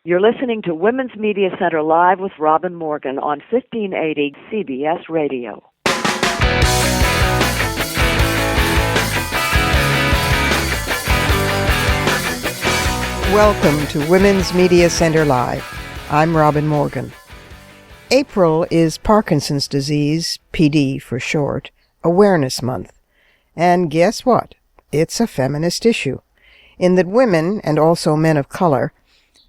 You're listening to Women's Media Center Live with Robin Morgan on 1580 CBS Radio. Welcome to Women's Media Center Live. I'm Robin Morgan. April is Parkinson's disease, PD for short, Awareness Month. And guess what? It's a feminist issue, in that women, and also men of color,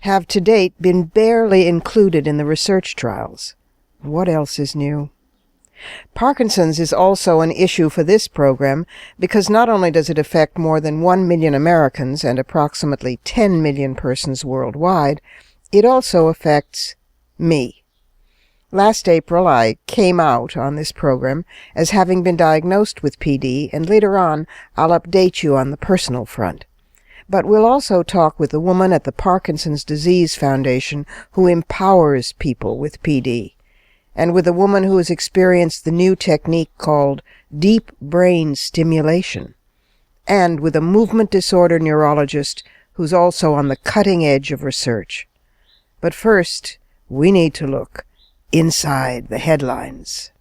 have to date been barely included in the research trials. What else is new? Parkinson's is also an issue for this program because not only does it affect more than 1 million Americans and approximately 10 million persons worldwide, it also affects me. Last April, I came out on this program as having been diagnosed with PD, and later on I'll update you on the personal front. But we'll also talk with a woman at the Parkinson's Disease Foundation who empowers people with PD, and with a woman who has experienced the new technique called Deep Brain Stimulation, and with a movement disorder neurologist who's also on the cutting edge of research. But first, we need to look inside the headlines.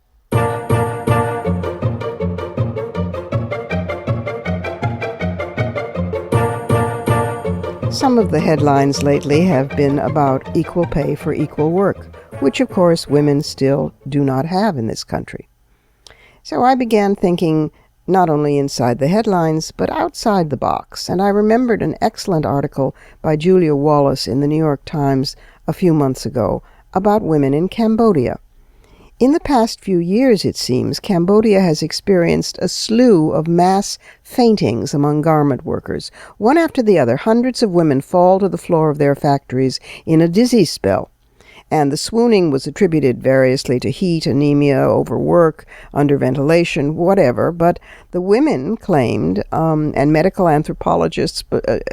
Some of the headlines lately have been about equal pay for equal work, which of course women still do not have in this country. So I began thinking not only inside the headlines, but outside the box, and I remembered an excellent article by Julia Wallace in the New York Times a few months ago about women in Cambodia. In the past few years, it seems, Cambodia has experienced a slew of mass faintings among garment workers. One after the other, hundreds of women fall to the floor of their factories in a dizzy spell. And the swooning was attributed variously to heat, anemia, overwork, underventilation, whatever. But the women claimed, and medical anthropologists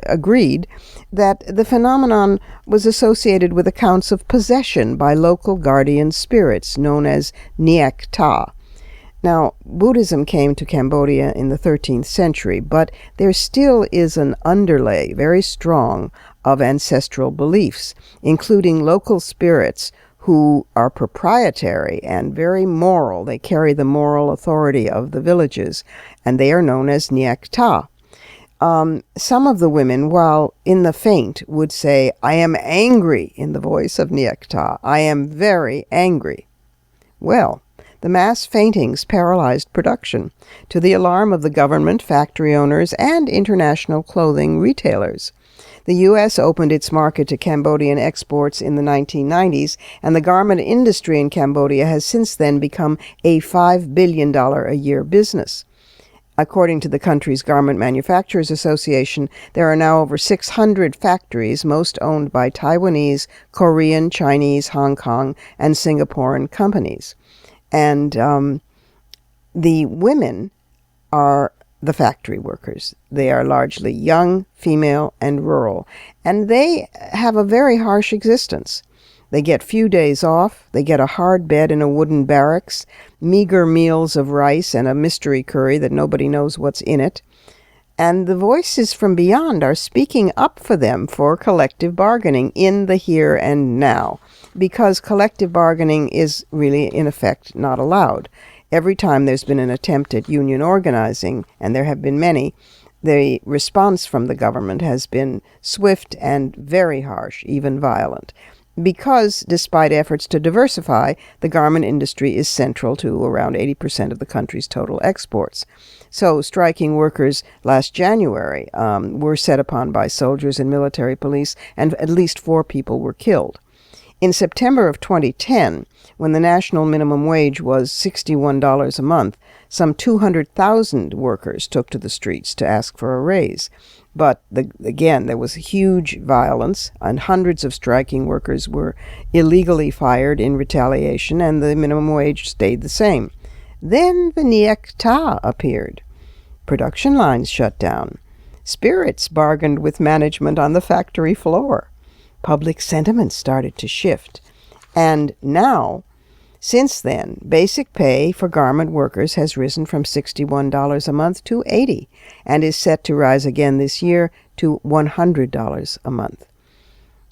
agreed, that the phenomenon was associated with accounts of possession by local guardian spirits known as Niek Ta. Now, Buddhism came to Cambodia in the 13th century, but there still is an underlay, very strong, of ancestral beliefs, including local spirits who are proprietary and very moral. They carry the moral authority of the villages, and they are known as Niek Ta. Some of the women, while in the faint, would say, "I am angry," in the voice of Niek Ta. "I am very angry." Well, the mass faintings paralyzed production, to the alarm of the government, factory owners, and international clothing retailers. The U.S. opened its market to Cambodian exports in the 1990s, and the garment industry in Cambodia has since then become a $5 billion a year business. According to the country's Garment Manufacturers Association, there are now over 600 factories, most owned by Taiwanese, Korean, Chinese, Hong Kong, and Singaporean companies. And the women are the factory workers. They are largely young, female, and rural, and they have a very harsh existence. They get few days off, they get a hard bed in a wooden barracks, meager meals of rice and a mystery curry that nobody knows what's in it, and the voices from beyond are speaking up for them for collective bargaining in the here and now, because collective bargaining is really, in effect, not allowed. Every time there's been an attempt at union organizing, and there have been many, the response from the government has been swift and very harsh, even violent, because despite efforts to diversify, the garment industry is central to around 80% of the country's total exports. So striking workers last January were set upon by soldiers and military police, and at least 4 people were killed. In September of 2010, when the national minimum wage was $61 a month, some 200,000 workers took to the streets to ask for a raise. But again, there was huge violence, and hundreds of striking workers were illegally fired in retaliation, and the minimum wage stayed the same. Then the Niek Ta appeared. Production lines shut down. Spirits bargained with management on the factory floor. Public sentiment started to shift. And now, since then, basic pay for garment workers has risen from $61 a month to $80, and is set to rise again this year to $100 a month.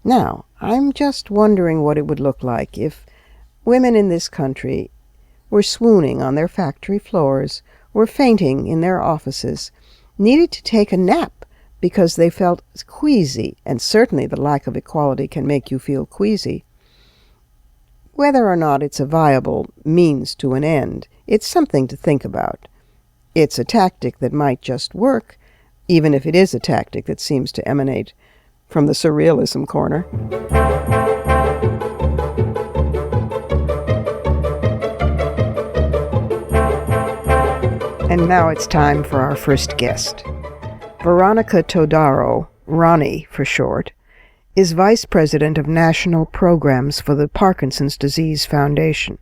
Now, I'm just wondering what it would look like if women in this country were swooning on their factory floors, were fainting in their offices, needed to take a nap because they felt queasy, and certainly the lack of equality can make you feel queasy. Whether or not it's a viable means to an end, it's something to think about. It's a tactic that might just work, even if it is a tactic that seems to emanate from the surrealism corner. And now it's time for our first guest. Veronica Todaro, Ronnie for short, is Vice President of National Programs for the Parkinson's Disease Foundation,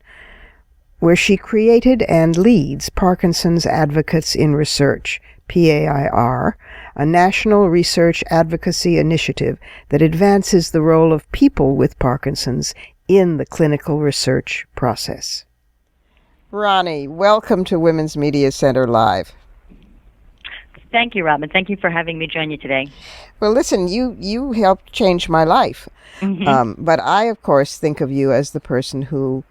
where she created and leads Parkinson's Advocates in Research, PAIR, a national research advocacy initiative that advances the role of people with Parkinson's in the clinical research process. Ronnie, welcome to Women's Media Center Live. Thank you, Robin. Thank you for having me join you today. Well, listen, you helped change my life. But I, of course, think of you as the person who,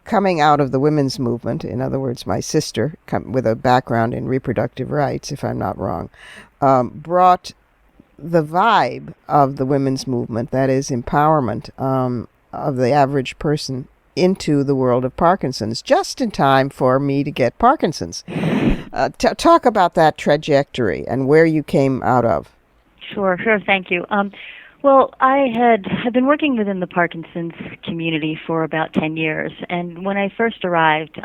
coming out of the women's movement, in other words, my sister, with a background in reproductive rights, if I'm not wrong, brought the vibe of the women's movement, that is empowerment of the average person, into the world of Parkinson's, just in time for me to get Parkinson's. Talk about that trajectory and where you came out of. Sure, thank you. Well, I had been working within the Parkinson's community for about 10 years, and when I first arrived,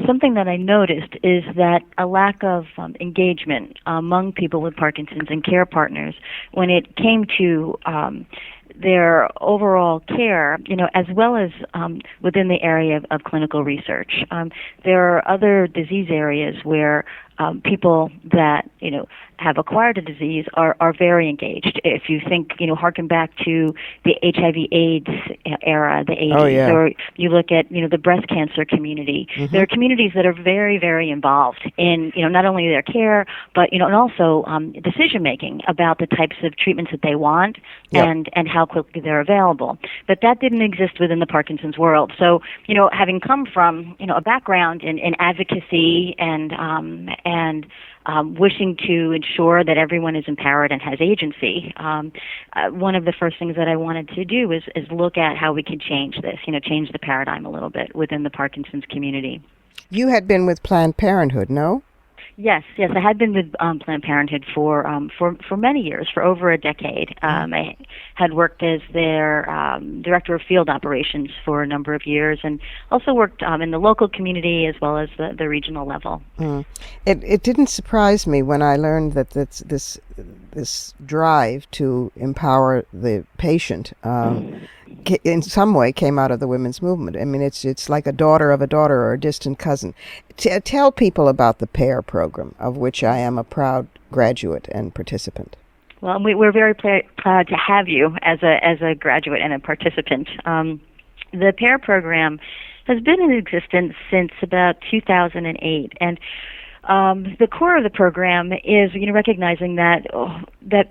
something that I noticed is that a lack of engagement among people with Parkinson's and care partners when it came to their overall care, as well as within the area of clinical research. There are other disease areas where people that, have acquired a disease are very engaged. If you think, harken back to the HIV/AIDS era, the 80s, or you look at, the breast cancer community, there are communities that are very, very involved in, not only their care, but, and also decision-making about the types of treatments that they want and how quickly they're available. But that didn't exist within the Parkinson's world. So, having come from, a background in advocacy and wishing to ensure that everyone is empowered and has agency, one of the first things that I wanted to do is look at how we could change this, change the paradigm a little bit within the Parkinson's community. You had been with Planned Parenthood, no? Yes, I had been with Planned Parenthood for many years, for over a decade. I had worked as their director of field operations for a number of years, and also worked in the local community as well as the regional level. It didn't surprise me when I learned that this drive to empower the patient in some way came out of the women's movement. I mean, it's like a daughter of a daughter or a distant cousin. Tell people about the PAIR program, of which I am a proud graduate and participant. Well, we're very proud to have you as a graduate and a participant. The PAIR program has been in existence since about 2008, and the core of the program is recognizing that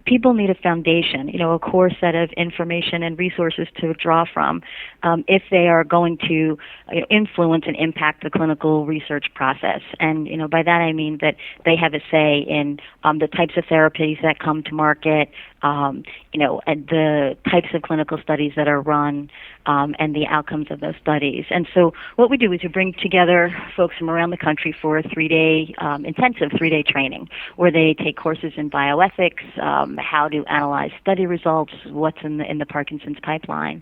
people need a foundation, a core set of information and resources to draw from if they are going to influence and impact the clinical research process. And, by that I mean that they have a say in the types of therapies that come to market, and the types of clinical studies that are run, and the outcomes of those studies. And so what we do is we bring together folks from around the country for a intensive 3-day training where they take courses in bioethics, how to analyze study results, what's in the Parkinson's pipeline.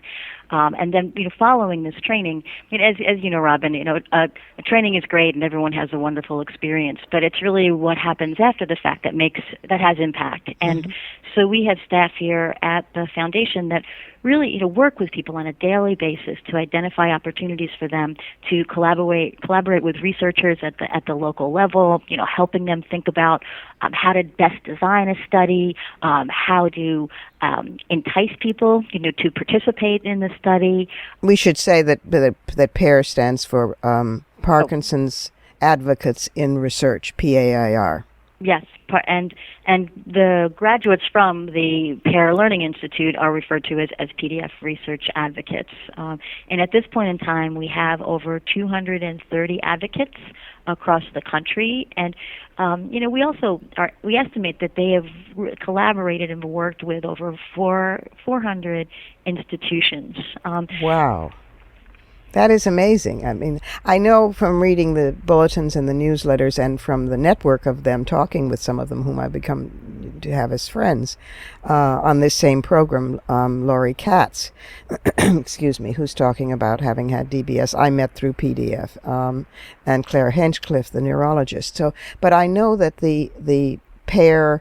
And then, following this training, as you know, Robin, a training is great and everyone has a wonderful experience, but it's really what happens after the fact that has impact. And so we have staff here at the foundation that really, work with people on a daily basis to identify opportunities for them to collaborate with researchers at the local level, helping them think about how to best design a study, how to entice people, to participate in the study. We should say that PAIR stands for Parkinson's Advocates in Research, PAIR. Yes, and the graduates from the Pair Learning Institute are referred to as PDF research advocates. And at this point in time, we have over 230 advocates across the country. And we estimate that they have collaborated and worked with over 400 institutions. Wow. That is amazing. I mean, I know from reading the bulletins and the newsletters and from the network of them, talking with some of them whom I've become to have as friends on this same program, Lori Katz, excuse me, who's talking about having had DBS. I met through PDF, and Claire Henchcliffe, the neurologist. So, but I know that the pair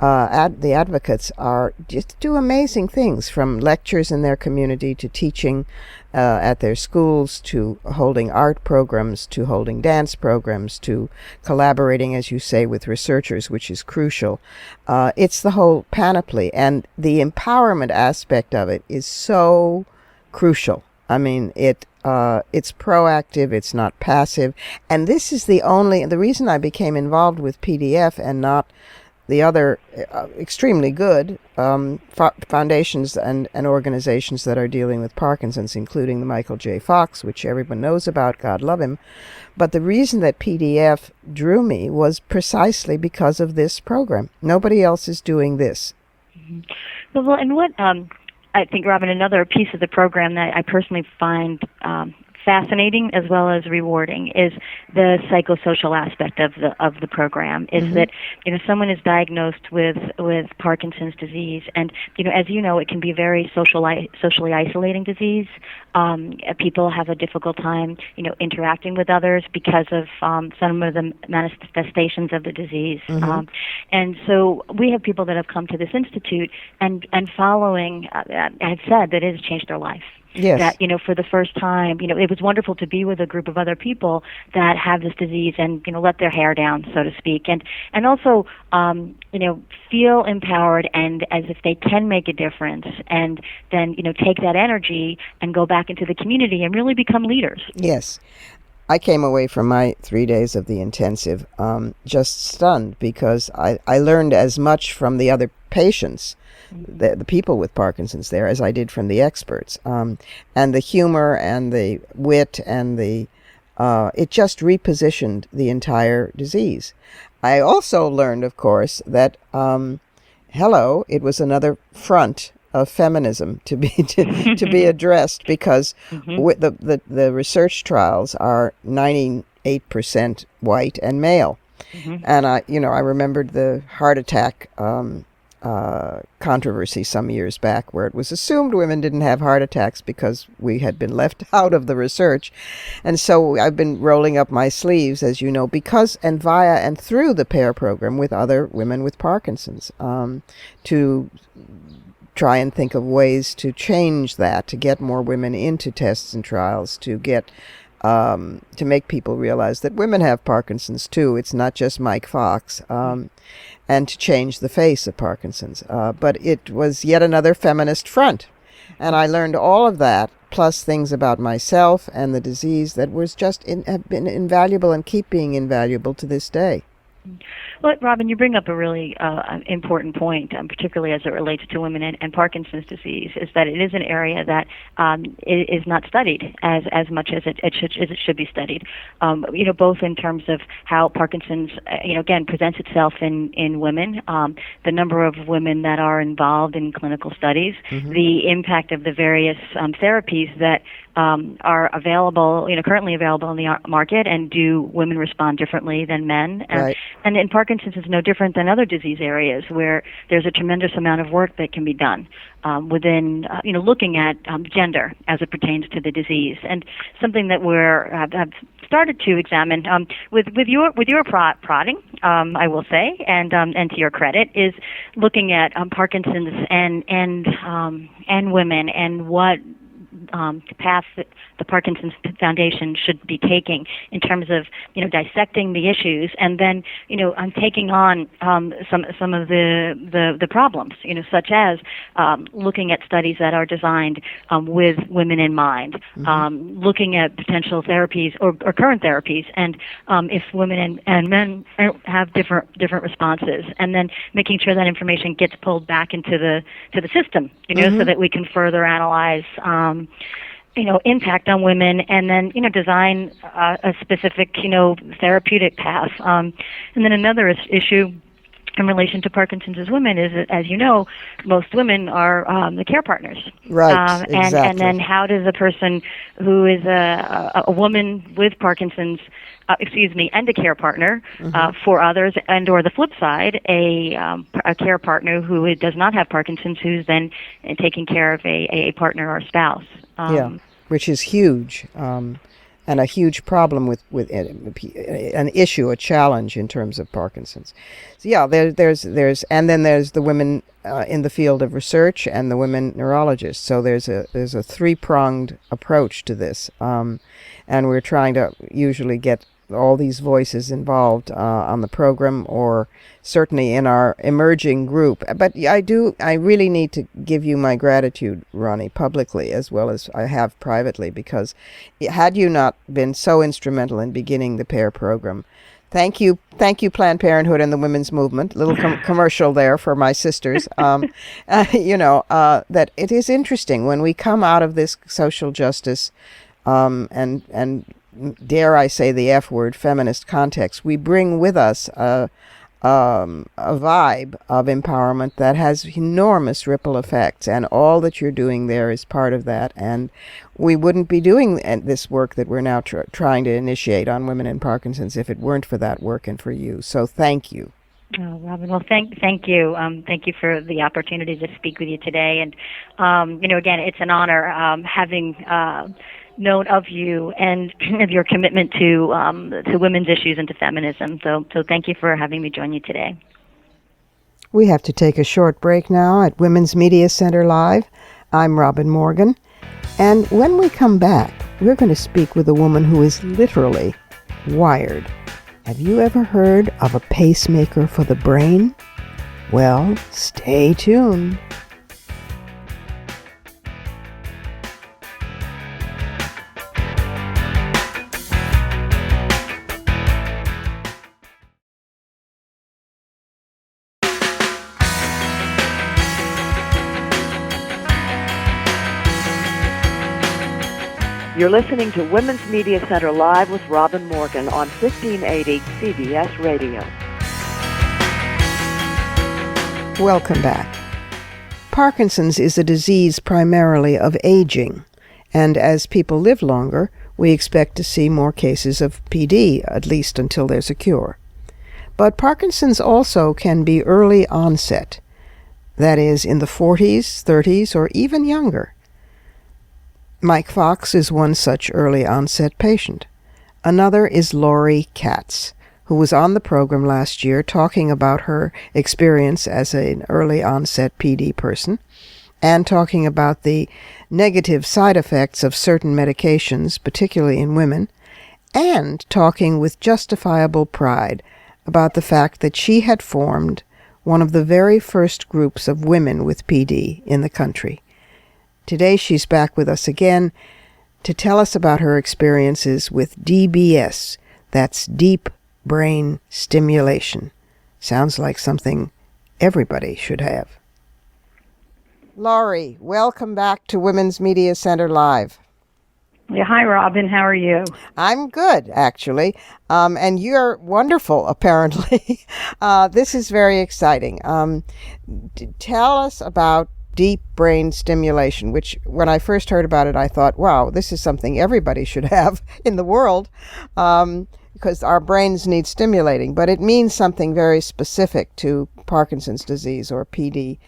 the advocates are just do amazing things, from lectures in their community to teaching at their schools, to holding art programs, to holding dance programs, to collaborating, as you say, with researchers, which is crucial. It's the whole panoply, and the empowerment aspect of it is so crucial. I mean, it's proactive, it's not passive, and this is the reason I became involved with PDF and not the other extremely good foundations and organizations that are dealing with Parkinson's, including the Michael J. Fox, which everyone knows about, God love him. But the reason that PDF drew me was precisely because of this program. Nobody else is doing this. Mm-hmm. Well, and what I think, Robin, another piece of the program that I personally find fascinating as well as rewarding is the psychosocial aspect of the program. Is mm-hmm. that someone is diagnosed with Parkinson's disease, and as you know, it can be a very socially isolating disease. People have a difficult time interacting with others because of some of the manifestations of the disease. Mm-hmm. And so we have people that have come to this institute and following have said that it has changed their life. Yes. That, for the first time, it was wonderful to be with a group of other people that have this disease and, let their hair down, so to speak. And also, feel empowered and as if they can make a difference, and then, take that energy and go back into the community and really become leaders. Yes. I came away from my 3 days of the intensive just stunned, because I learned as much from the other patients, the people with Parkinson's there, as I did from the experts. And the humor and the wit and it just repositioned the entire disease. I also learned, of course, that, it was another front of feminism to be addressed, because mm-hmm. the research trials are 98% white and male. Mm-hmm. And I remembered the heart attack controversy some years back, where it was assumed women didn't have heart attacks because we had been left out of the research. And so I've been rolling up my sleeves, as you know, because and via and through the PAIR program with other women with Parkinson's, to try and think of ways to change that, to get more women into tests and trials, to get to make people realize that women have Parkinson's too. It's not just Mike Fox, and to change the face of Parkinson's. But it was yet another feminist front. And I learned all of that, plus things about myself and the disease that was just have been invaluable and keep being invaluable to this day. Well, Robin, you bring up a really important point, particularly as it relates to women and Parkinson's disease, is that it is an area that is not studied as much as it should be studied. Both in terms of how Parkinson's, again, presents itself in women, the number of women that are involved in clinical studies, mm-hmm. the impact of the various therapies that are available, currently available in the market, and do women respond differently than men? Right. And in Parkinson's is no different than other disease areas, where there's a tremendous amount of work that can be done within, looking at gender as it pertains to the disease, and something that have started to examine with your prodding, I will say, and to your credit, is looking at Parkinson's and women, and what path that the Parkinson's Foundation should be taking in terms of, dissecting the issues, and then, I'm taking on some of the problems, such as looking at studies that are designed with women in mind, looking at potential therapies or current therapies, and if women and men have different responses, and then making sure that information gets pulled back into the system, so that we can further analyze impact on women, and then design a specific therapeutic path. And then another issue in relation to Parkinson's as women is that, as you know, most women are the care partners. Right, exactly. And then how does a person who is a woman with Parkinson's, and a care partner for others, and or the flip side, a care partner who does not have Parkinson's, who's then taking care of a partner or spouse. Which is huge. And a huge problem with an issue, a challenge in terms of Parkinson's. So there's the women in the field of research and the women neurologists. So there's a three-pronged approach to this, and we're trying to usually get all these voices involved on the program, or certainly in our emerging group. But I really need to give you my gratitude, Ronnie, publicly as well as I have privately, because had you not been so instrumental in beginning the PAIR program, thank you Planned Parenthood and the women's movement, little commercial there for my sisters, that it is interesting when we come out of this social justice and dare I say the F word, feminist context, we bring with us a vibe of empowerment that has enormous ripple effects, and all that you're doing there is part of that. And we wouldn't be doing this work that we're now trying to initiate on women in Parkinson's if it weren't for that work and for you. So thank you. Oh, Robin, well, thank you. Thank you for the opportunity to speak with you today. And, again, it's an honor having known of you and of your commitment to women's issues and to feminism. So thank you for having me join you today. We have to take a short break now at Women's Media Center Live. I'm Robin Morgan. And when we come back, we're going to speak with a woman who is literally wired. Have you ever heard of a pacemaker for the brain? Well, stay tuned. You're listening to Women's Media Center Live with Robin Morgan on 1580 CBS Radio. Welcome back. Parkinson's is a disease primarily of aging, and as people live longer, we expect to see more cases of PD, at least until there's a cure. But Parkinson's also can be early onset, that is, in the 40s, 30s, or even younger. Mike Fox is one such early onset patient. Another is Lori Katz, who was on the program last year talking about her experience as an early onset PD person, and talking about the negative side effects of certain medications, particularly in women, and talking with justifiable pride about the fact that she had formed one of the very first groups of women with PD in the country. Today she's back with us again to tell us about her experiences with DBS, that's Deep Brain Stimulation. Sounds like something everybody should have. Laurie, welcome back to Women's Media Center Live. Yeah, hi, Robin. How are you? I'm good, actually, and you're wonderful, apparently. This is very exciting. Tell us about Deep Brain Stimulation, which when I first heard about it, I thought, wow, this is something everybody should have in the world, because our brains need stimulating. But it means something very specific to Parkinson's disease or PD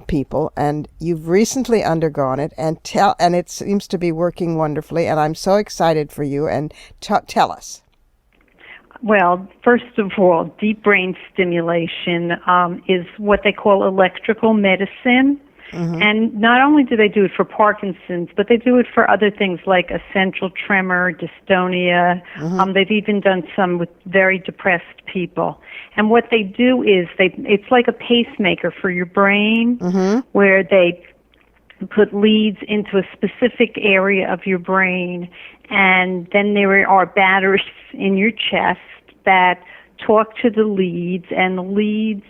people, and you've recently undergone it, and it seems to be working wonderfully, and I'm so excited for you. And tell us. Well, first of all, deep brain stimulation is what they call electrical medicine. And not only do they do it for Parkinson's, but they do it for other things like essential tremor, dystonia. They've even done some with very depressed people. And what they do is it's like a pacemaker for your brain, where they put leads into a specific area of your brain, and then there are batteries in your chest that talk to the leads, and the leads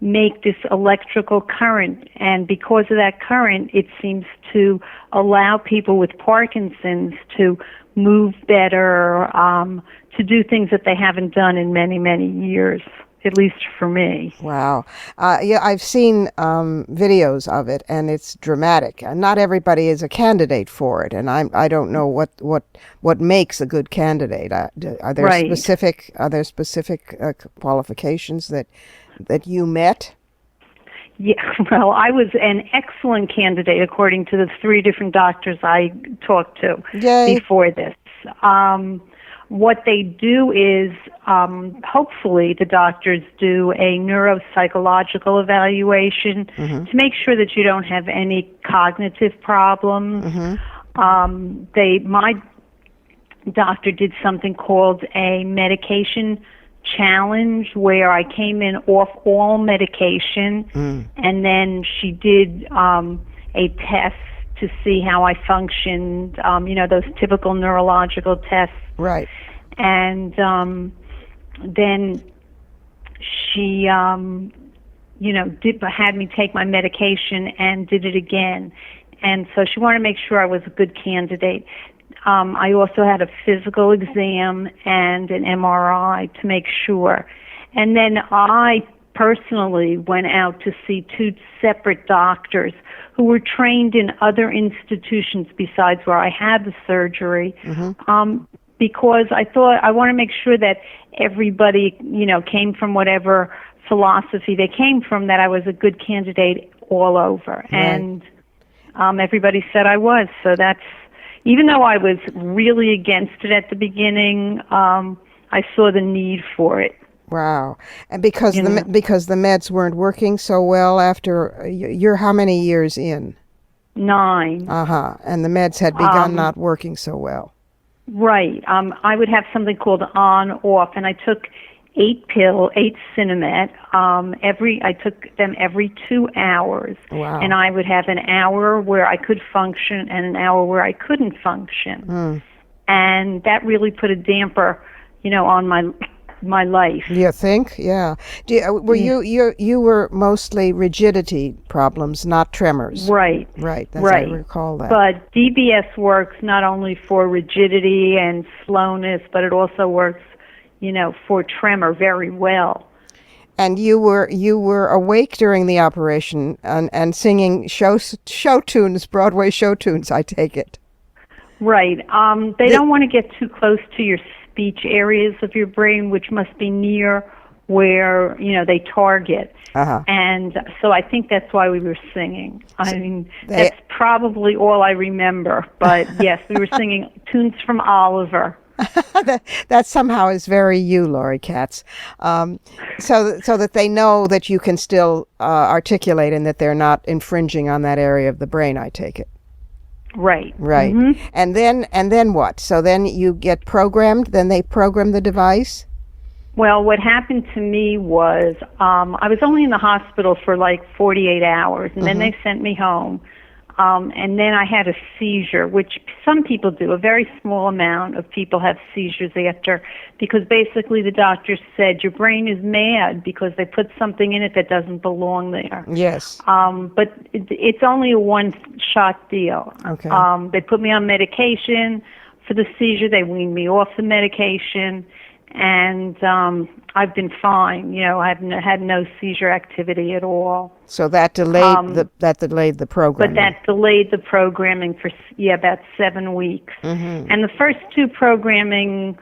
make this electrical current, and because of that current, it seems to allow people with Parkinson's to move better, to do things that they haven't done in many, many years, at least for me. Wow. Yeah, I've seen videos of it, and it's dramatic. And not everybody is a candidate for it, and I don't know what makes a good candidate. Are there specific qualifications that you met? Yeah, well, I was an excellent candidate according to the 3 different doctors I talked to before this. What they do is, hopefully the doctors do a neuropsychological evaluation to make sure that you don't have any cognitive problems. My doctor did something called a medication challenge, where I came in off all medication, and then she did a test to see how I functioned, those typical neurological tests. Right. And then she, had me take my medication and did it again. And so she wanted to make sure I was a good candidate. I also had a physical exam and an MRI to make sure. And then I personally went out to see 2 separate doctors who were trained in other institutions besides where I had the surgery, because I thought I want to make sure that everybody, came from whatever philosophy they came from, that I was a good candidate all over. Right. And everybody said I was. So that's, even though I was really against it at the beginning, I saw the need for it. Wow. And because the meds weren't working so well after, you're how many years in? 9. And the meds had begun not working so well. Right. I would have something called on-off, and I took 8 Cinemet. I took them every 2 hours. Wow. And I would have an hour where I could function and an hour where I couldn't function. And that really put a damper, on my life. You think? Yeah. You were mostly rigidity problems, not tremors. Right. Right. I recall that. But DBS works not only for rigidity and slowness, but it also works, for tremor very well. And you were awake during the operation and singing show tunes, Broadway show tunes, I take it. Right. They don't want to get too close to your speech areas of your brain, which must be near where, they target. And so I think that's why we were singing. That's probably all I remember. But yes, we were singing tunes from Oliver. That somehow is very you, Laurie Katz. So that they know that you can still articulate and that they're not infringing on that area of the brain, I take it. Right. And then what? So then you get programmed, then they program the device? Well, what happened to me was I was only in the hospital for like 48 hours, and then they sent me home. And then I had a seizure, which some people do. A very small amount of people have seizures after, because basically the doctor said your brain is mad because they put something in it that doesn't belong there. Yes. But it's only a one-shot deal. Okay. They put me on medication for the seizure. They weaned me off the medication, and I've been fine. I've had no seizure activity at all. So that delayed the program. But that delayed the programming for about 7 weeks. And the first 2 programming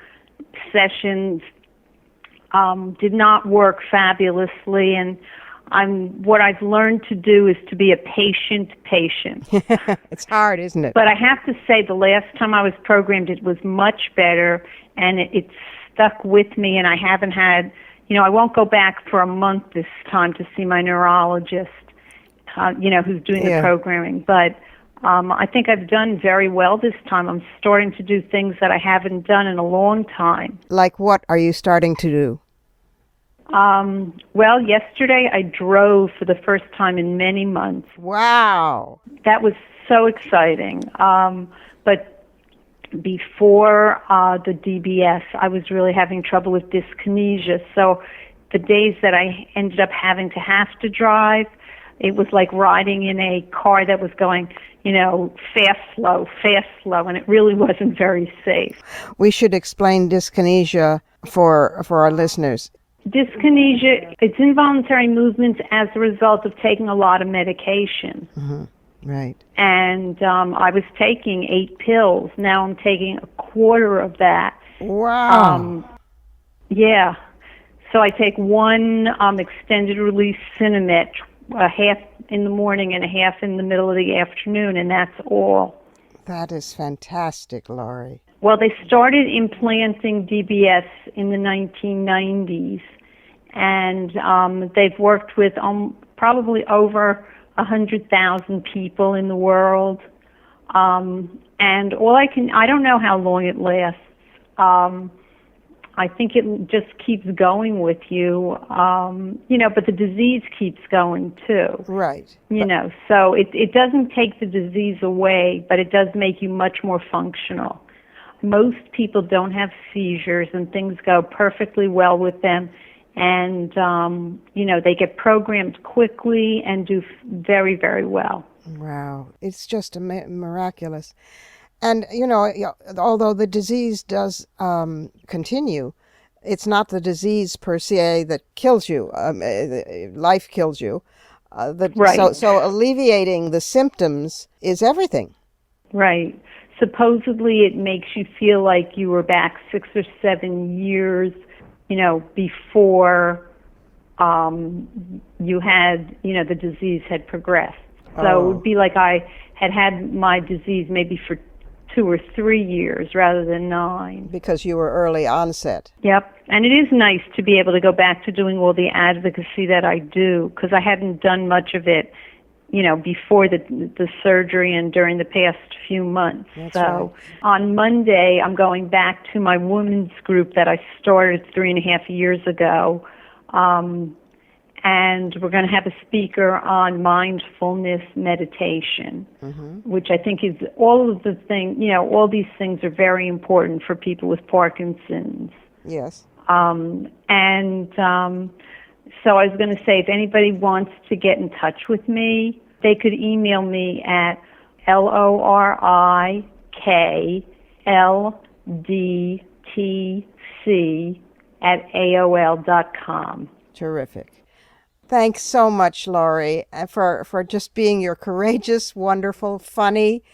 sessions did not work fabulously. And what I've learned to do is to be a patient. It's hard, isn't it? But I have to say, the last time I was programmed, it was much better, and it stuck with me, and I haven't had, I won't go back for a month this time to see my neurologist. who's doing the programming. But I think I've done very well this time. I'm starting to do things that I haven't done in a long time. Like what are you starting to do? Well, yesterday I drove for the first time in many months. Wow. That was so exciting. But before the DBS, I was really having trouble with dyskinesia. So the days that I ended up having to have to drive, it was like riding in a car that was going, fast, slow, and it really wasn't very safe. We should explain dyskinesia for our listeners. Dyskinesia, it's involuntary movements as a result of taking a lot of medication. Mm-hmm. Right. And I was taking 8 pills. Now I'm taking a quarter of that. Wow. Yeah. So I take one extended release Cinemet, a half in the morning and a half in the middle of the afternoon, and that's all. That is fantastic, Laurie. Well, they started implanting DBS in the 1990s, and they've worked with probably over 100,000 people in the world. And I don't know how long it lasts. I think it just keeps going with you, but the disease keeps going too. Right. So it doesn't take the disease away, but it does make you much more functional. Most people don't have seizures and things go perfectly well with them. And, they get programmed quickly and do very, very well. Wow. It's just miraculous. And, although the disease does continue, it's not the disease per se that kills you. Life kills you. Right. So alleviating the symptoms is everything. Right. Supposedly it makes you feel like you were back 6 or 7 years, before you had, the disease had progressed. So it would be like I had my disease maybe for 2 or 3 years rather than 9. Because you were early onset. Yep. And it is nice to be able to go back to doing all the advocacy that I do, because I hadn't done much of it, before the surgery and during the past few months. That's so right. On Monday, I'm going back to my women's group that I started 3.5 years ago. And we're going to have a speaker on mindfulness meditation, which I think is all these things are very important for people with Parkinson's. Yes. So I was going to say, if anybody wants to get in touch with me, they could email me at lorikldtc@aol.com. Terrific. Thanks so much, Laurie, for just being your courageous, wonderful, funny,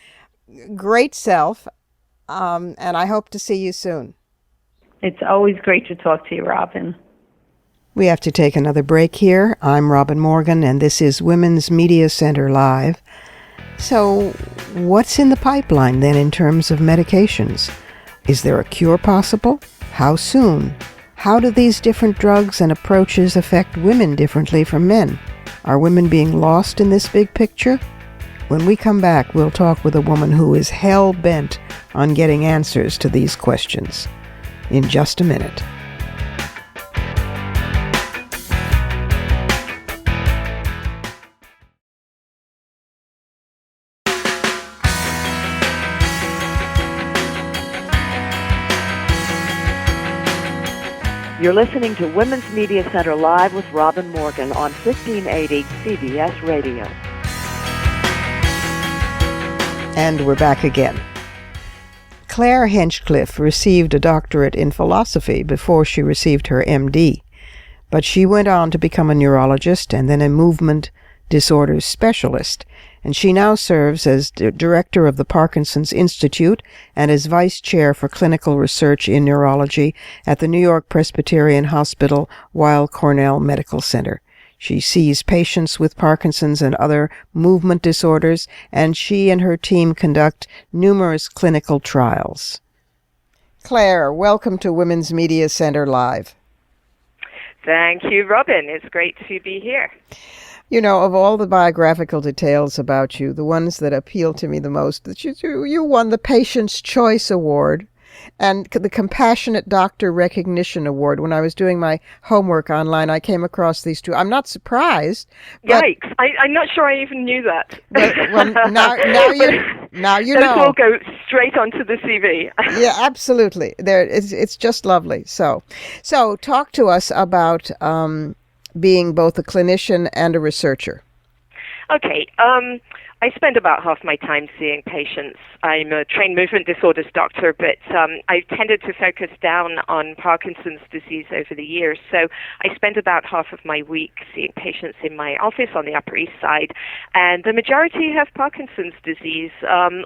great self. And I hope to see you soon. It's always great to talk to you, Robin. We have to take another break here. I'm Robin Morgan, and this is Women's Media Center Live. So, what's in the pipeline then in terms of medications? Is there a cure possible? How soon? How do these different drugs and approaches affect women differently from men? Are women being lost in this big picture? When we come back, we'll talk with a woman who is hell-bent on getting answers to these questions. In just a minute. You're listening to Women's Media Center Live with Robin Morgan on 1580 CBS Radio. And we're back again. Claire Henchcliffe received a doctorate in philosophy before she received her MD, but she went on to become a neurologist and then a movement disorders specialist, and she now serves as director of the Parkinson's Institute and as vice chair for clinical research in neurology at the New York Presbyterian Hospital Weill Cornell Medical Center. She sees patients with Parkinson's and other movement disorders, and she and her team conduct numerous clinical trials. Claire, welcome to Women's Media Center Live. Thank you, Robin. It's great to be here. You know, of all the biographical details about you, the ones that appeal to me the most, that you won the Patient's Choice Award and the Compassionate Doctor Recognition Award. When I was doing my homework online, I came across these two. I'm not surprised. But, Yikes! I'm not sure I even knew that. well, now you know. Those will go straight onto the CV. Yeah, absolutely. It's just lovely. So talk to us about being both a clinician and a researcher. Okay. I spend about half my time seeing patients. I'm a trained movement disorders doctor, but I've tended to focus down on Parkinson's disease over the years. So I spend about half of my week seeing patients in my office on the Upper East Side, and the majority have Parkinson's disease,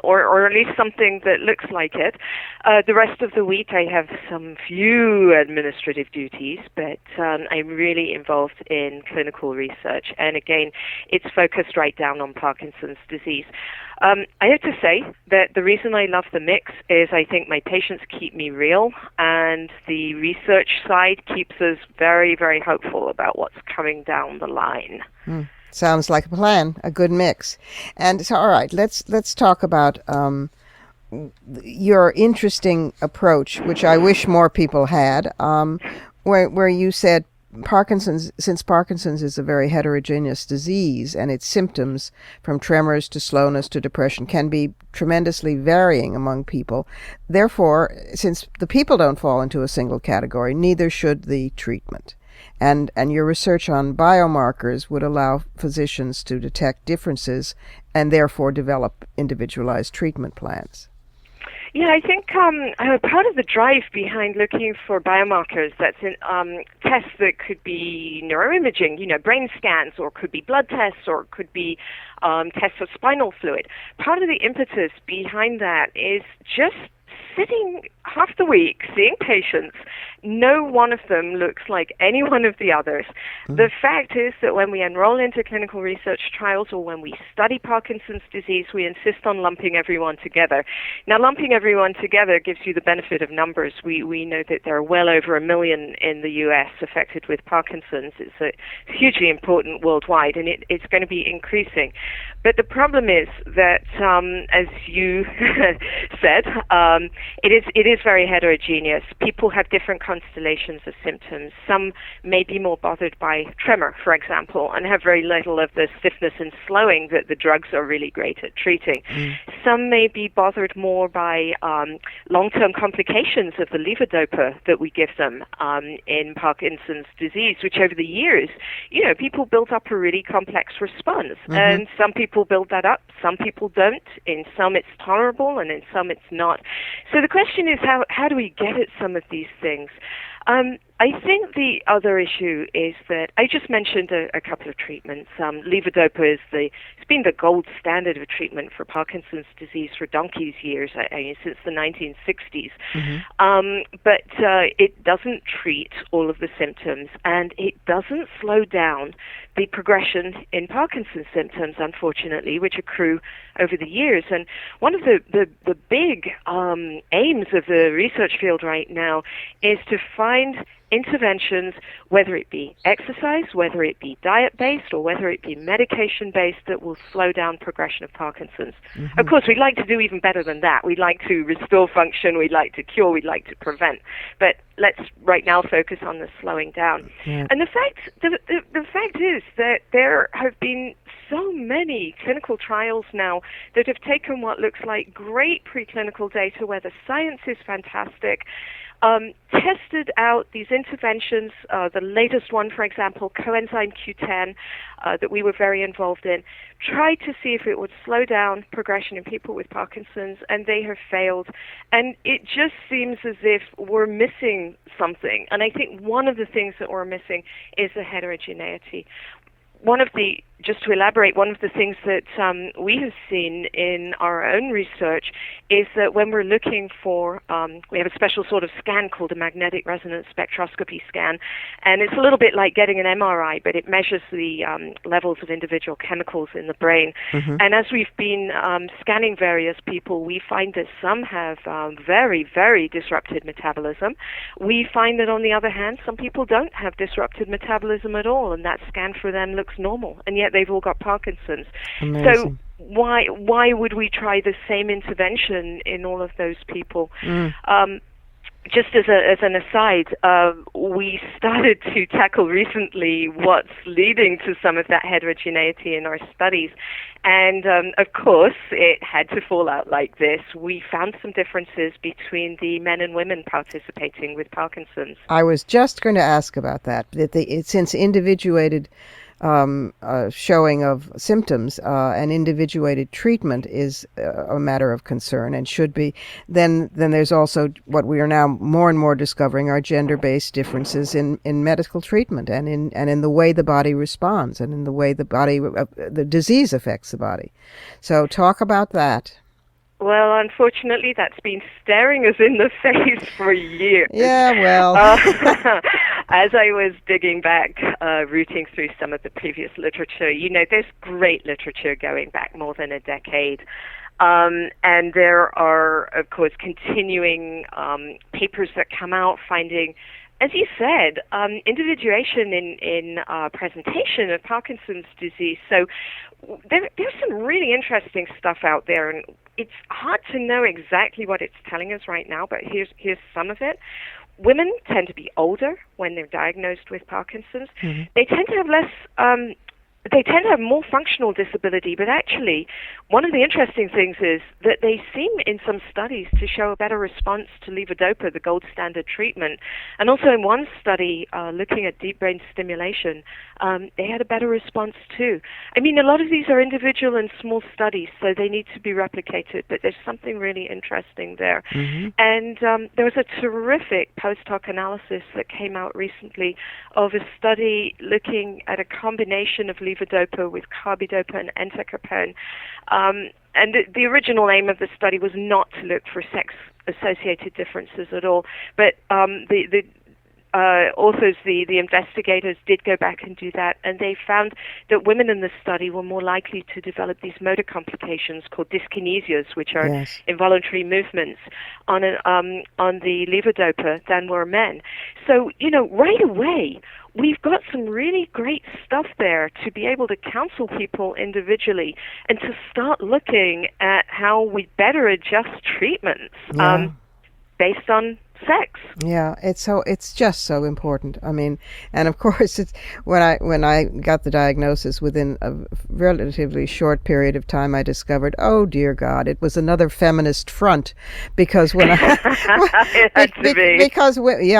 or at least something that looks like it. The rest of the week I have some few administrative duties, but I'm really involved in clinical research. And again, it's focused right down on Parkinson's disease. I have to say that the reason I love the mix is I think my patients keep me real, and the research side keeps us very, very hopeful about what's coming down the line. Sounds like a plan, a good mix. And so, all right, let's talk about your interesting approach, which I wish more people had, where you said since Parkinson's is a very heterogeneous disease and its symptoms, from tremors to slowness to depression, can be tremendously varying among people. Therefore, since the people don't fall into a single category, neither should the treatment. And your research on biomarkers would allow physicians to detect differences and therefore develop individualized treatment plans. Yeah, I think part of the drive behind looking for biomarkers, that's in tests that could be neuroimaging, brain scans, or could be blood tests, or could be tests of spinal fluid. Part of the impetus behind that is just sitting half the week seeing patients. No one of them looks like any one of the others. The fact is that when we enroll into clinical research trials or when we study Parkinson's disease, we insist on lumping everyone together. Now, lumping everyone together gives you the benefit of numbers. We know that there are well over 1 million in the U.S. affected with Parkinson's. It's hugely important worldwide, and it's going to be increasing. But the problem is that, as you said, it is very heterogeneous. People have different constellations of symptoms. Some may be more bothered by tremor, for example, and have very little of the stiffness and slowing that the drugs are really great at treating. Some may be bothered more by long-term complications of the levodopa that we give them in Parkinson's disease, which over the years, people built up a really complex response. And some people build that up, some people don't. In some it's tolerable, and in some it's not. So the question is, how do we get at some of these things? I think the other issue is that I just mentioned a couple of treatments. Levodopa it's been the gold standard of treatment for Parkinson's disease for donkey's years, since the 1960s. But it doesn't treat all of the symptoms, and it doesn't slow down the progression in Parkinson's symptoms, unfortunately, which accrue over the years. And one of the big aims of the research field right now is to find interventions, whether it be exercise, whether it be diet-based, or whether it be medication-based, that will slow down progression of Parkinson's. Of course, we'd like to do even better than that. We'd like to restore function, we'd like to cure, we'd like to prevent. But let's right now focus on the slowing down. And the fact is that there have been so many clinical trials now that have taken what looks like great preclinical data where the science is fantastic, tested out these interventions, the latest one, for example, coenzyme Q10, that we were very involved in, tried to see if it would slow down progression in people with Parkinson's, and they have failed. And it just seems as if we're missing something. And I think one of the things that we're missing is the heterogeneity. Just to elaborate, one of the things that we have seen in our own research is that when we're looking for, we have a special sort of scan called a magnetic resonance spectroscopy scan, and it's a little bit like getting an MRI, but it measures the levels of individual chemicals in the brain. And as we've been scanning various people, we find that some have very, very disrupted metabolism. We find that, on the other hand, some people don't have disrupted metabolism at all, and that scan for them looks normal, and yet that they've all got Parkinson's. Amazing. So why would we try the same intervention in all of those people? Just as an aside, we started to tackle recently what's leading to some of that heterogeneity in our studies. And, of course, it had to fall out like this. We found some differences between the men and women participating with Parkinson's. I was just going to ask about that. Since individuated showing of symptoms and individuated treatment is a matter of concern and should be, then there's also what we are now more and more discovering are gender-based differences in medical treatment and in the way the body responds and in the way the disease affects the body. So talk about that. Well, unfortunately, that's been staring us in the face for years. Yeah, well. As I was digging back, rooting through some of the previous literature, there's great literature going back more than a decade. And there are, of course, continuing papers that come out finding, as you said, individuation in presentation of Parkinson's disease. So there's some really interesting stuff out there, and it's hard to know exactly what it's telling us right now, but here's some of it. Women tend to be older when they're diagnosed with Parkinson's. Mm-hmm. They tend to have more functional disability, but actually, one of the interesting things is that they seem in some studies to show a better response to levodopa, the gold standard treatment. And also in one study looking at deep brain stimulation, they had a better response too. I mean, a lot of these are individual and small studies, so they need to be replicated, but there's something really interesting there. Mm-hmm. And there was a terrific post-hoc analysis that came out recently of a study looking at a combination of levodopa with carbidopa and entacapone. And the original aim of the study was not to look for sex-associated differences at all, but the authors, the investigators, did go back and do that, and they found that women in the study were more likely to develop these motor complications called dyskinesias, which are yes. involuntary movements on the levodopa than were men. So, right away, we've got some really great stuff there to be able to counsel people individually and to start looking at how we better adjust treatments based on sex. Yeah, it's just so important. I mean, and of course, it's when I got the diagnosis, within a relatively short period of time, I discovered, oh dear God, it was another feminist front, because when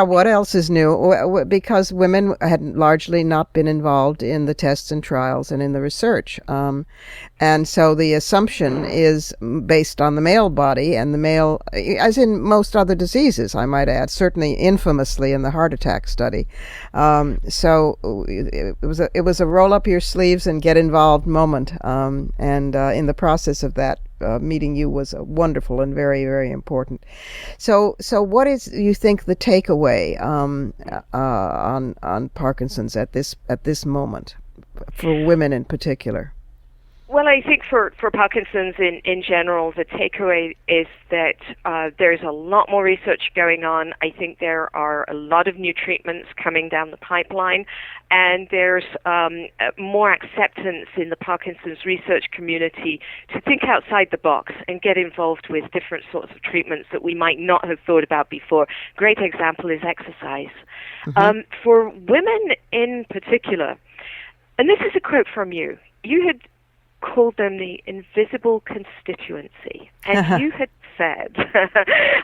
what else is new? Because women had largely not been involved in the tests and trials and in the research, and so the assumption is based on the male body and the male, as in most other diseases, I might add, certainly infamously in the heart attack study. So it was a roll up your sleeves and get involved moment. And in the process of that, meeting you was wonderful and very, very important. So what is, you think, the takeaway on Parkinson's at this moment for women in particular? Well, I think for Parkinson's in general, the takeaway is that there's a lot more research going on. I think there are a lot of new treatments coming down the pipeline, and there's more acceptance in the Parkinson's research community to think outside the box and get involved with different sorts of treatments that we might not have thought about before. Great example is exercise. Mm-hmm. For women in particular, and this is a quote from you, you had called them the invisible constituency. And you had said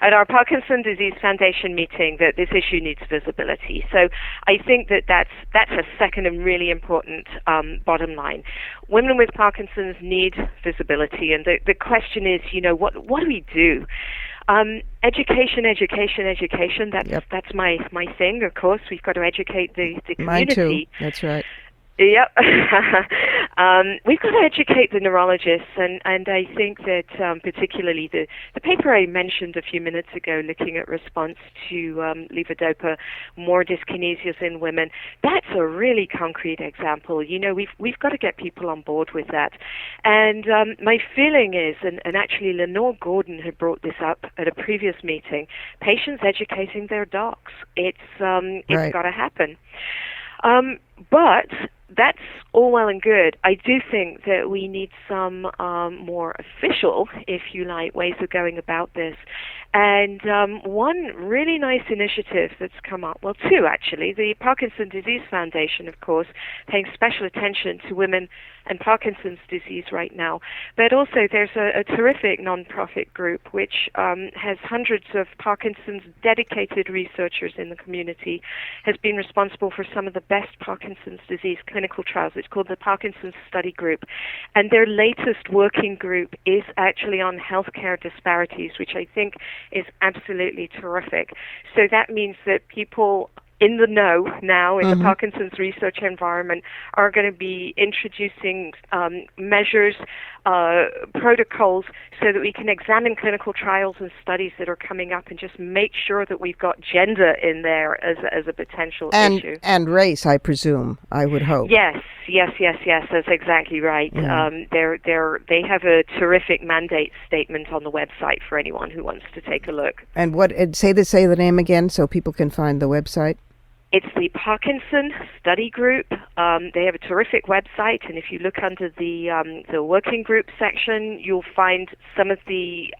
at our Parkinson's Disease Foundation meeting that this issue needs visibility. So I think that's a second and really important bottom line. Women with Parkinson's need visibility, and the question is, what do we do? Education. That's my thing, of course. We've got to educate the community. Mine too. That's right. Yep. We've got to educate the neurologists, and I think that particularly the paper I mentioned a few minutes ago, looking at response to levodopa, more dyskinesias in women, that's a really concrete example. We've got to get people on board with that. And my feeling is, and actually Lenore Gordon had brought this up at a previous meeting, patients educating their docs. It's right. Got to happen. But that's all well and good. I do think that we need some more official, if you like, ways of going about this. And one really nice initiative that's come up, well, two actually, the Parkinson's Disease Foundation, of course, paying special attention to women and Parkinson's disease right now. But also there's a terrific nonprofit group which has hundreds of Parkinson's dedicated researchers in the community, has been responsible for some of the best Parkinson's disease clinical trials. It's called the Parkinson's Study Group. And their latest working group is actually on healthcare disparities, which I think is absolutely terrific. So that means that people in the know now in the Parkinson's research environment are going to be introducing measures, protocols, so that we can examine clinical trials and studies that are coming up and just make sure that we've got gender in there as a potential issue. And race, I presume, I would hope. Yes, that's exactly right. They have a terrific mandate statement on the website for anyone who wants to take a look. And say the name again so people can find the website. It's the Parkinson Study Group. They have a terrific website, and if you look under the working group section, you'll find some of the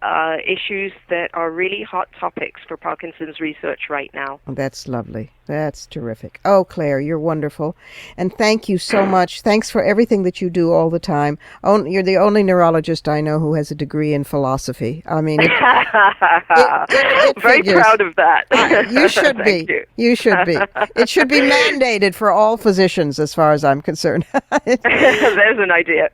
issues that are really hot topics for Parkinson's research right now. That's lovely. That's terrific. Oh, Claire, you're wonderful. And thank you so much. Thanks for everything that you do all the time. You're the only neurologist I know who has a degree in philosophy. I mean, it very figures. Proud of that. You should be. Thank you. You should be. It should be mandated for all physicians as far as I'm concerned. There's an idea.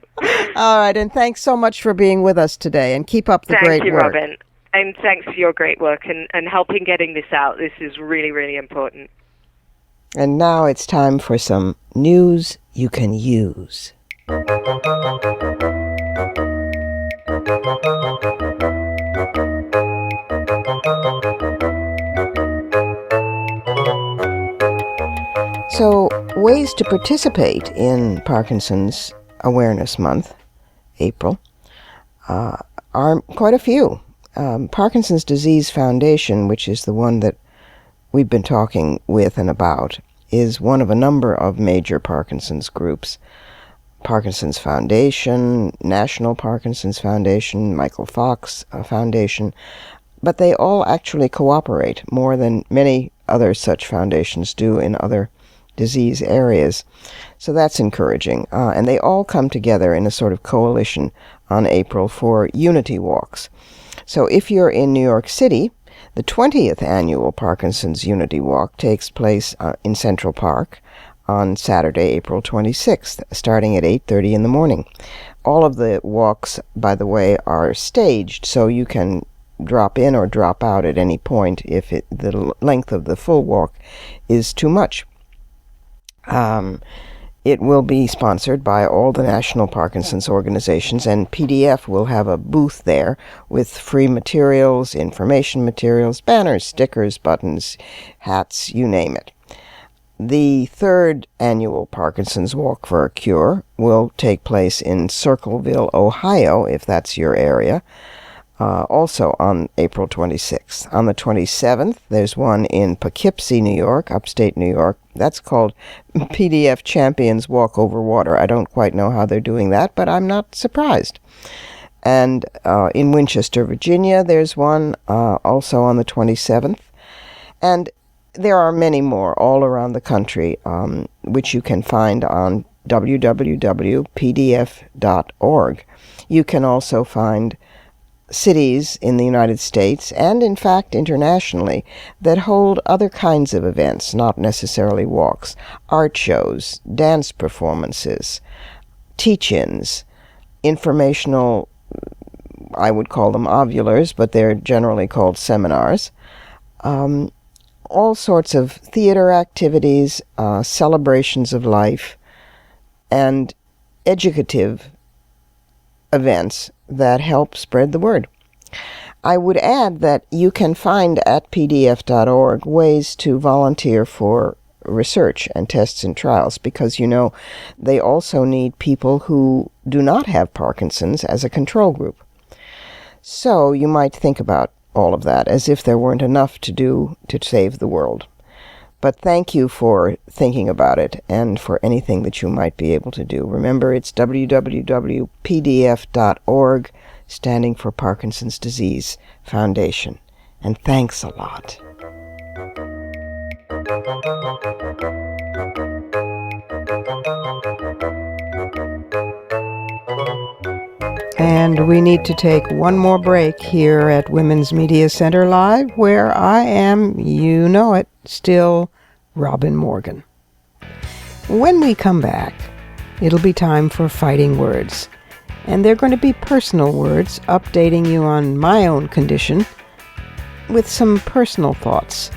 All right, and thanks so much for being with us today, and keep up the great work. Thank you, Robin. And thanks for your great work and helping getting this out. This is really, really important. And now it's time for some news you can use. So, ways to participate in Parkinson's Awareness Month, April, are quite a few. Parkinson's Disease Foundation, which is the one that we've been talking with and about, is one of a number of major Parkinson's groups. Parkinson's Foundation, National Parkinson's Foundation, Michael Fox Foundation, but they all actually cooperate more than many other such foundations do in other disease areas. So that's encouraging. And they all come together in a sort of coalition on April for unity walks. So if you're in New York City, the 20th annual Parkinson's Unity Walk takes place in Central Park on Saturday, April 26th, starting at 8:30 in the morning. All of the walks, by the way, are staged, so you can drop in or drop out at any point if the length of the full walk is too much. It will be sponsored by all the national Parkinson's organizations, and PDF will have a booth there with free materials, information materials, banners, stickers, buttons, hats, you name it. The third annual Parkinson's Walk for a Cure will take place in Circleville, Ohio, if that's your area, also on April 26th. On the 27th, there's one in Poughkeepsie, New York, upstate New York. That's called PDF Champions Walk Over Water. I don't quite know how they're doing that, but I'm not surprised. And in Winchester, Virginia, there's one also on the 27th. And there are many more all around the country, which you can find on www.pdf.org. You can also find cities in the United States and, in fact, internationally that hold other kinds of events, not necessarily walks, art shows, dance performances, teach-ins, informational, I would call them ovulars, but they're generally called seminars, all sorts of theater activities, celebrations of life, and educative events that help spread the word. I would add that you can find at pdf.org ways to volunteer for research and tests and trials, because, you know, they also need people who do not have Parkinson's as a control group. So you might think about all of that as if there weren't enough to do to save the world. But thank you for thinking about it and for anything that you might be able to do. Remember, it's www.pdf.org, standing for Parkinson's Disease Foundation. And thanks a lot. And we need to take one more break here at Women's Media Center Live, where I am, you know it, still Robin Morgan. When we come back, it'll be time for Fighting Words. And they're going to be personal words, updating you on my own condition with some personal thoughts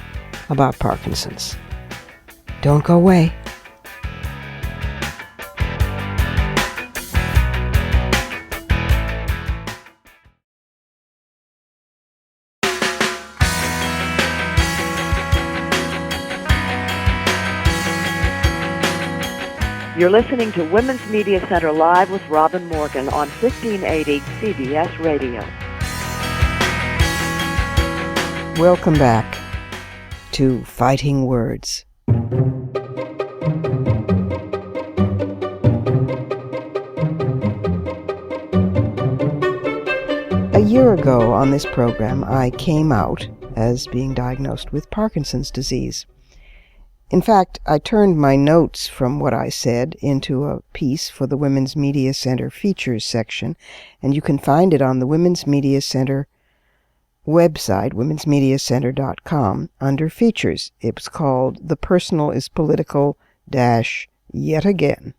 about Parkinson's. Don't go away. You're listening to Women's Media Center Live with Robin Morgan on 1580 CBS Radio. Welcome back to Fighting Words. A year ago on this program, I came out as being diagnosed with Parkinson's disease. In fact, I turned my notes from what I said into a piece for the Women's Media Center Features section, and you can find it on the Women's Media Center website, womensmediacenter.com, under Features. It was called The Personal is Political - Yet Again.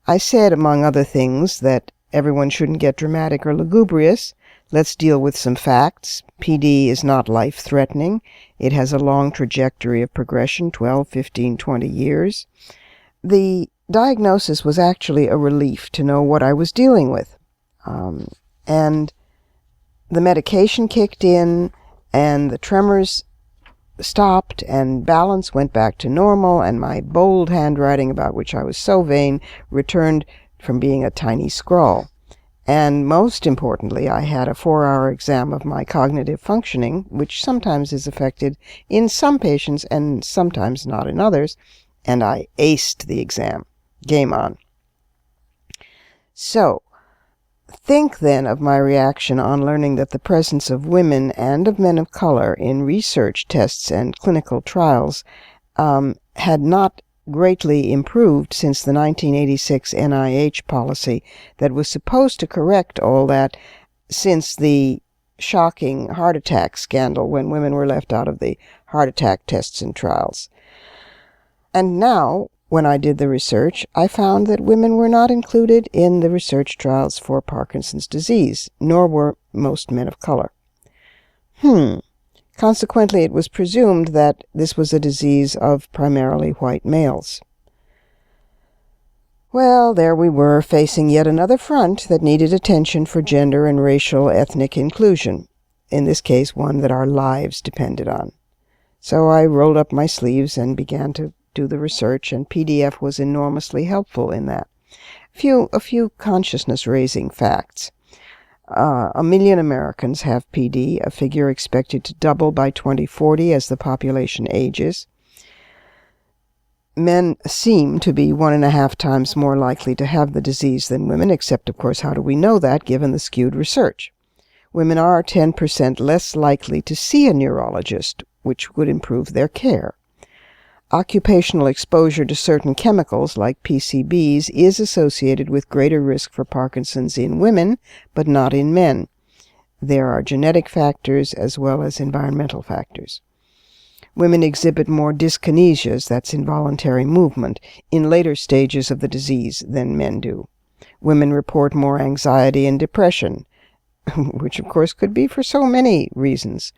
I said, among other things, that everyone shouldn't get dramatic or lugubrious. Let's deal with some facts. PD is not life-threatening. It has a long trajectory of progression, 12, 15, 20 years. The diagnosis was actually a relief to know what I was dealing with. And the medication kicked in, and the tremors stopped, and balance went back to normal, and my bold handwriting, about which I was so vain, returned from being a tiny scrawl. And most importantly, I had a 4-hour exam of my cognitive functioning, which sometimes is affected in some patients and sometimes not in others, and I aced the exam. Game on. So, think then of my reaction on learning that the presence of women and of men of color in research tests and clinical trials had not greatly improved since the 1986 NIH policy that was supposed to correct all that since the shocking heart attack scandal when women were left out of the heart attack tests and trials. And now, when I did the research, I found that women were not included in the research trials for Parkinson's disease, nor were most men of color. Consequently, it was presumed that this was a disease of primarily white males. Well, there we were, facing yet another front that needed attention for gender and racial ethnic inclusion, in this case one that our lives depended on. So I rolled up my sleeves and began to do the research, and PDF was enormously helpful in that. A few consciousness-raising facts. 1 million Americans have PD, a figure expected to double by 2040 as the population ages. Men seem to be 1.5 times more likely to have the disease than women, except, of course, how do we know that, given the skewed research? Women are 10% less likely to see a neurologist, which would improve their care. Occupational exposure to certain chemicals, like PCBs, is associated with greater risk for Parkinson's in women, but not in men. There are genetic factors as well as environmental factors. Women exhibit more dyskinesias, that's involuntary movement, in later stages of the disease than men do. Women report more anxiety and depression, which of course could be for so many reasons.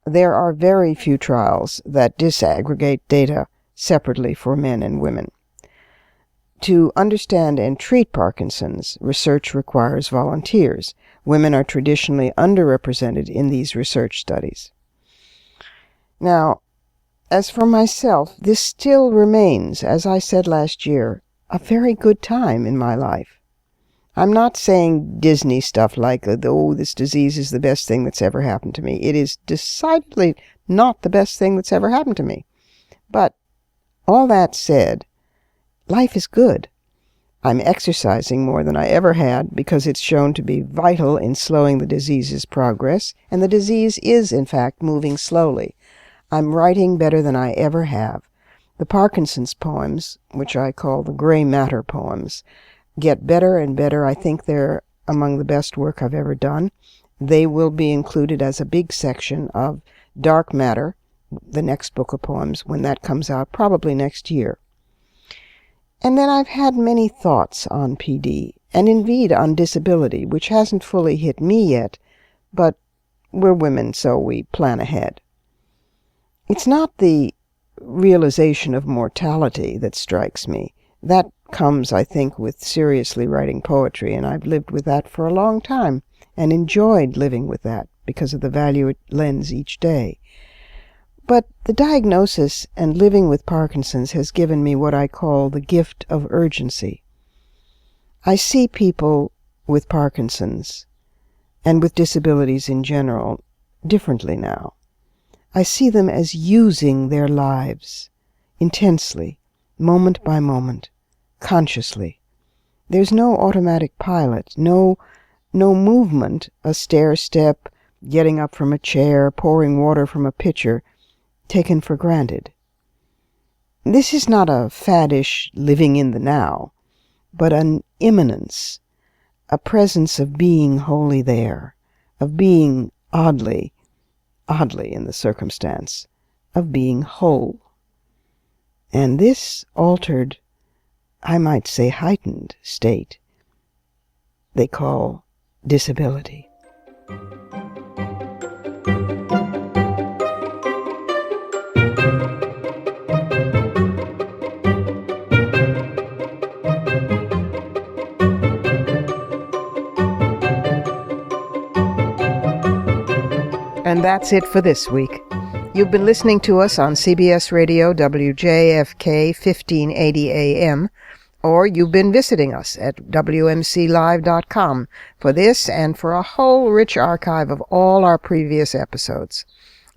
There are very few trials that disaggregate data separately for men and women. To understand and treat Parkinson's, research requires volunteers. Women are traditionally underrepresented in these research studies. Now, as for myself, this still remains, as I said last year, a very good time in my life. I'm not saying Disney stuff like, oh, this disease is the best thing that's ever happened to me. It is decidedly not the best thing that's ever happened to me. But all that said, life is good. I'm exercising more than I ever had because it's shown to be vital in slowing the disease's progress, and the disease is, in fact, moving slowly. I'm writing better than I ever have. The Parkinson's poems, which I call the gray matter poems, get better and better. I think they're among the best work I've ever done. They will be included as a big section of Dark Matter, the next book of poems, when that comes out, probably next year. And then I've had many thoughts on PD, and indeed on disability, which hasn't fully hit me yet, but we're women, so we plan ahead. It's not the realization of mortality that strikes me. That comes, I think, with seriously writing poetry, and I've lived with that for a long time, and enjoyed living with that because of the value it lends each day. But the diagnosis and living with Parkinson's has given me what I call the gift of urgency. I see people with Parkinson's, and with disabilities in general, differently now. I see them as using their lives, intensely, moment by moment, consciously. There's no automatic pilot, no movement, a stair-step, getting up from a chair, pouring water from a pitcher, taken for granted. This is not a faddish living in the now, but an immanence, a presence of being wholly there, of being oddly in the circumstance, of being whole. And this altered, I might say heightened state, they call disability. And that's it for this week. You've been listening to us on CBS Radio WJFK 1580 AM, or you've been visiting us at WMCLive.com for this and for a whole rich archive of all our previous episodes.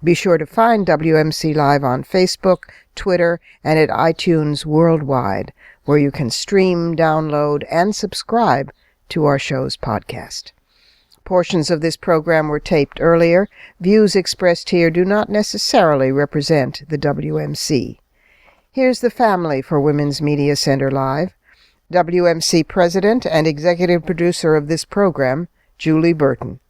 Be sure to find WMC Live on Facebook, Twitter, and at iTunes worldwide, where you can stream, download, and subscribe to our show's podcast. Portions of this program were taped earlier. Views expressed here do not necessarily represent the WMC. Here's the family for Women's Media Center Live. WMC President and Executive Producer of this program, Julie Burton.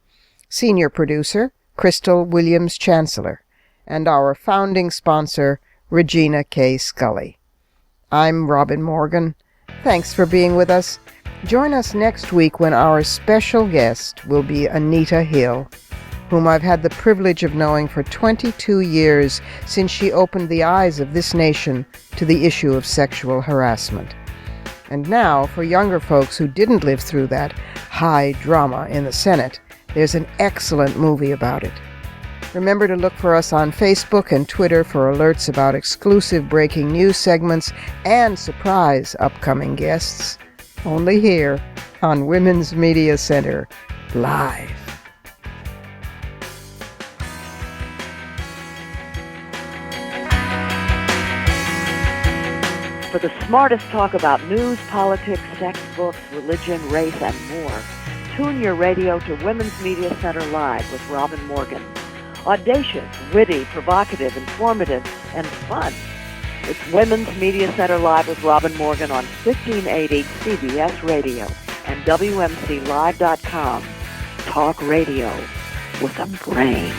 Senior Producer, Crystal Williams-Chancellor. And our founding sponsor, Regina K. Scully. I'm Robin Morgan. Thanks for being with us. Join us next week when our special guest will be Anita Hill, whom I've had the privilege of knowing for 22 years since she opened the eyes of this nation to the issue of sexual harassment. And now, for younger folks who didn't live through that high drama in the Senate, there's an excellent movie about it. Remember to look for us on Facebook and Twitter for alerts about exclusive breaking news segments and surprise upcoming guests. Only here on Women's Media Center Live. For the smartest talk about news, politics, sex, books, religion, race, and more, tune your radio to Women's Media Center Live with Robin Morgan. Audacious, witty, provocative, informative, and fun. It's Women's Media Center Live with Robin Morgan on 1580 CBS Radio and WMCLive.com. Talk radio with a brain.